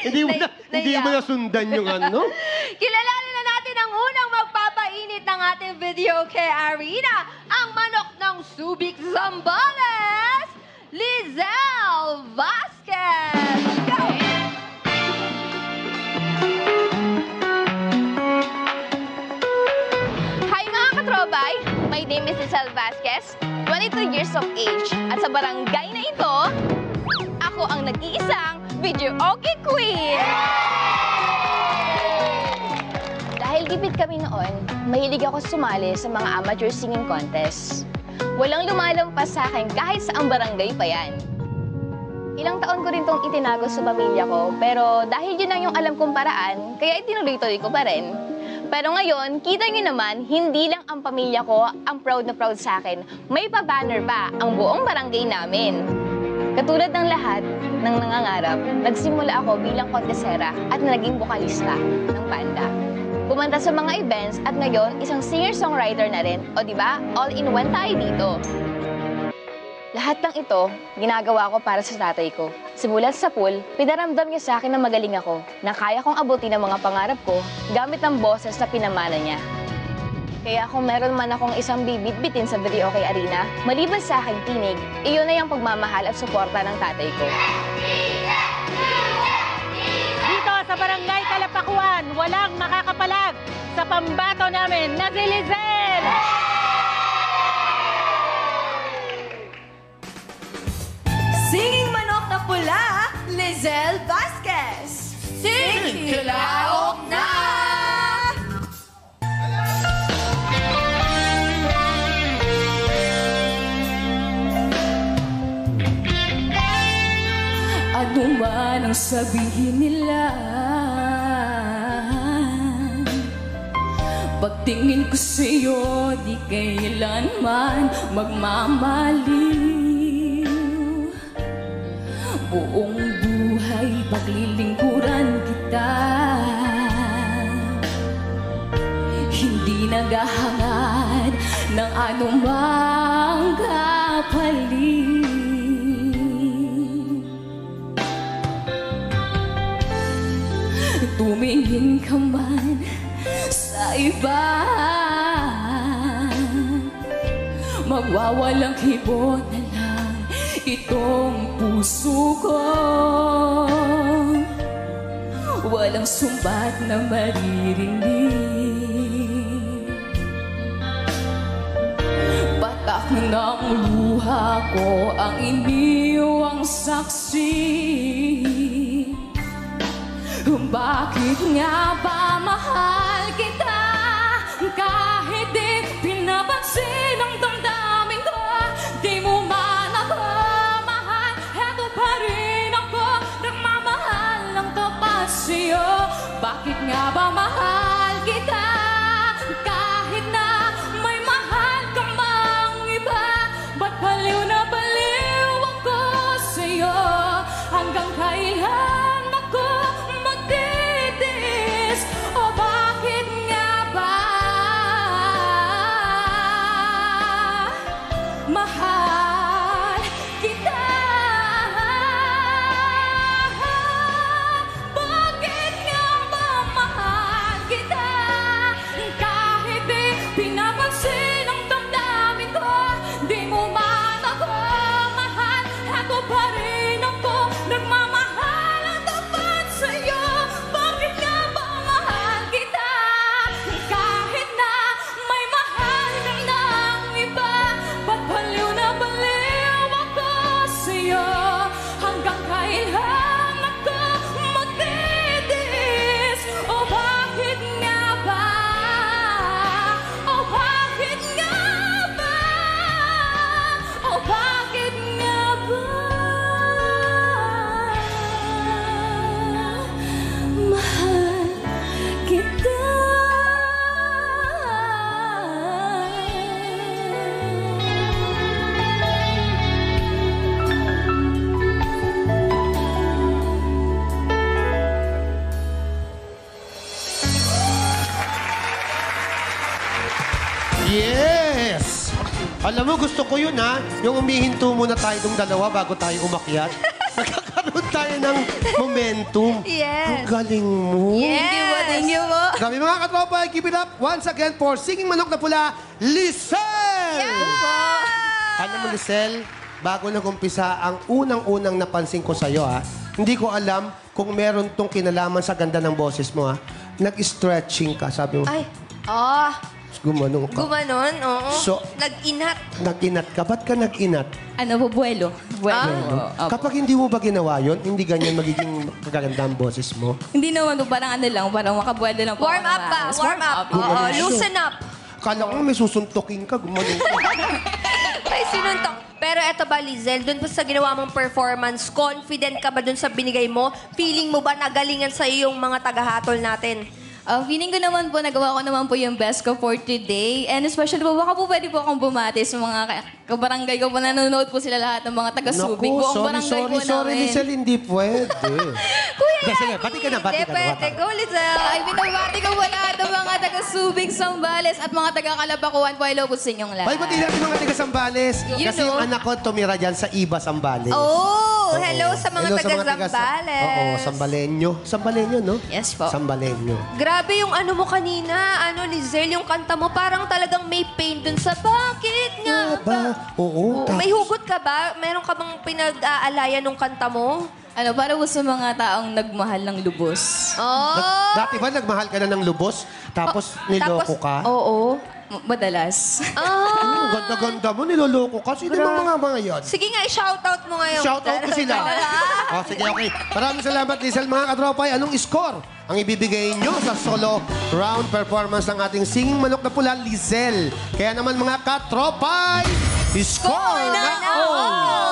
Hindi mo na sundan yung ano? Kilalanin na natin ang unang magpapainit ng ating video kay Arena, ang manok ng Subic Zambales, Lizelle Vasquez. Go! Hi mga katrobay! My name is Lizelle Vasquez, 22 years of age. At sa barangay na ito, ako ang nag-iisang Video Okay Queen! Dahil gipit kami noon, mahilig ako sumali sa mga amateur singing contest. Walang lumalampas sa akin kahit saang barangay pa yan. Ilang taon ko rin tong itinago sa pamilya ko, pero dahil yun ang yung alam kong paraan, kaya itinuloy-tuloy ko pa rin. Pero ngayon, kita nyo naman, hindi lang ang pamilya ko ang proud na proud sa akin. May pa-banner pa ang buong barangay namin. Katulad ng lahat ng nangangarap, nagsimula ako bilang kontesera at naging bokalista ng banda. Kumanta sa mga events at ngayon, isang singer-songwriter na rin. O diba, all-in-one tayo dito. Lahat ng ito, ginagawa ko para sa tatay ko. Simulat sa pool, pinaramdam niya sa akin na magaling ako, na kaya kong abutin ang mga pangarap ko gamit ang boses na pinamana niya. Kaya kung meron man akong isang bibit-bitin sa Video Okay Arena, maliban sa aking tinig, iyon na yung pagmamahal at suporta ng tatay ko. Dito sa Barangay Kalapakuan, walang makakapalag sa pambato namin na si Lizelle! Singing manok na pula, Lizelle Vasquez. Sing Kilaok na! Ano man ang sabihin nila, pagtingin ko sa'yo, di kailanman magmamaliw. Buong buhay paglilingkuran kita, hindi naghahangad ng anumang kapalit. Tumingin ka man sa iba, magwawalang hibo na lang itong puso ko. Walang sumbat na maririnig, patak ng luha ko ang iniwang saksi. Bakit nga ba mahal kita? Kahit di pinapansin ang damdamin ko, di mo man ako mahal, eto pa rin ako, nagmamahal ng tapat sa'yo. Bakit nga ba mahal kita? Kahit na may mahal ka mang iba, ba't baliw na baliw ako sa'yo? Hanggang kailan o bakit nga ba mahal kita? Bakit nga ba mahal kita? Kahit di pinapansin ang damdamin ko, di mo man ako mahal, eto pa rin ako, nagmamahal ang tapat sa'yo. Bakit nga ba mahal kita? Kahit na may mahal ka ng iba, ba't baliw na baliw ako sa'yo? Hanggang kailan ako magtitiis? O bakit nga ba? O bakit nga ba? O bakit nga ba? Mahal kita. Yes! Alam mo, gusto ko yun ha. Yung umihinto muna tayo ng dalawa bago tayo umakyat. Nagkakaroon tayo ng momentum. Yes. Ang galing mo. Yes. Thank you po. Grabe mga katropa, keep it up once again for singing manok na pula, Lisel! Ano mo, Lisel? Bago nag-umpisa, ang unang-unang napansin ko sa'yo, hindi ko alam kung meron tong kinalaman sa ganda ng boses mo, Nag-stretching ka, sabi mo. Ay, Gumanong ka. gumanon, oo. So- Nag-inat. Nag-inat ka. Ba't ka nag-inat? Ano po, buwelo? Buwelo. Kapag hindi mo ba ginawa yun, hindi ganyan magiging kaganda ang boses mo. Hindi naman po, parang ano lang, parang makabuwelo lang po. Warm up ba? Warm up. Oo, loosen up. Kala ko may susuntukin ka, gumanong ka. Ay, sinuntok. Pero eto ba, Lizel, dun pa sa ginawa mong performance, confident ka ba dun sa binigay mo? Feeling mo ba nagalingan sa yung mga tagahatol natin? Feeling ko naman po, nagawa ko naman po yung best ko for today. And especially po, baka po pwede po akong bumati sa mga kabarangay ko po. Nanonood po sila lahat ng mga taga-subing. Naku, Buong barangay po sorry, namin. Lisel, hindi pwede. Kuya, Sige, bati ka na, bati ka na. pwede. Go, Lizel. Ay, binabati ko po lahat ng mga taga-subing, Sambales at mga taga-Kalabakuan po. Hello po sa inyong lahat. Bye, bati natin mga taga Sambales. Kasi yung anak ko tumira dyan sa Iba, Sambales. Oh, hello sa mga Hello sa taga-Zambales. Oo, Sambalenyo. Sambalenyo, no? Yes po. Sambalenyo. Grabe yung ano mo kanina, Lizel, yung kanta mo, parang talagang may pain dun sa bakit nga ba? Oo. May hugot ka ba? Meron ka bang pinag-aalayan nung kanta mo? Ano, para po sa mga taong nagmahal ng lubos. Oh! Dati ba nagmahal ka na ng lubos, tapos niloko ka? Oo. Madalas. Ah! Ang ganda-ganda mo, niloloko ka. Sino bang mga yan? Sige nga, i-shoutout mo ngayon. Shoutout ko sila. Sige, okay. Maraming salamat, Lisel. Mga katropay, anong score ang ibibigay nyo sa solo round performance ng ating singing manok na pula, Lisel? Kaya naman mga katropay, score na all!